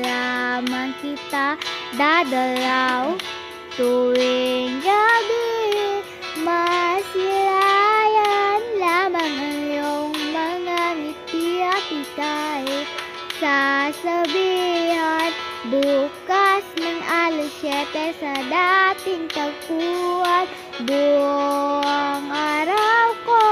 lamang kita dadalaw. Tuwing gabi, masilayan lamang ang iyong mga ngiti at ika'y sasabihan. Bukas ng alas 7 sa dating tagpuan, buong araw ko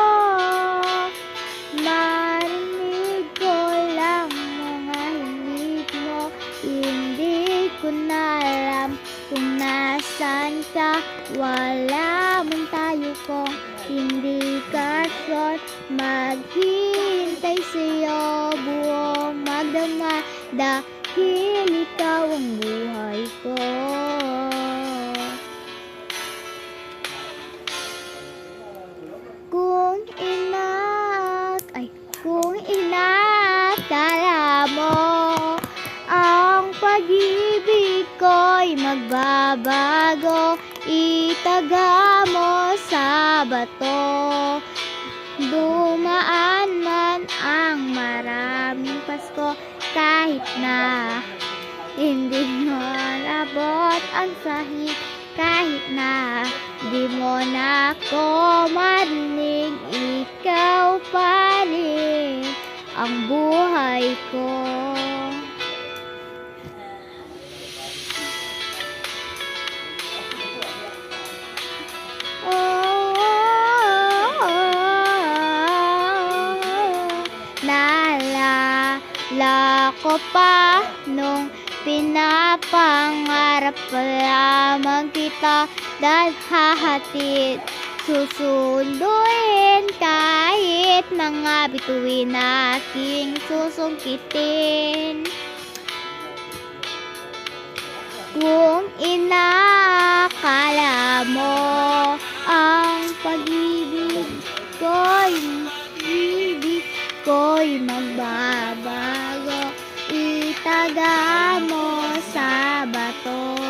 marinig ko lang mga himig mo. Hindi ko na alam kung nasan ka, wala man tayo kung hindi kasyon. Maghihintay sa'yo buong magdamag, dahil ikaw ang buhay ko. Kung inakala mo ang pag-ibig ko'y magbabago, itaga mo sa bato. Dumaan man ang maraming Pasko, kahit na hindi mo labot ang sahig, kahit na di mo na ako marinig, ikaw pa rin ang buhay ko. Naalala ko pa nung pinapangarap pa lamang kita, dahil hahatid susunduin kahit mga bituin aking susungkitin. Kung inakala mo ang pag-ibig ko'y magbabago, itaga mo sa bato.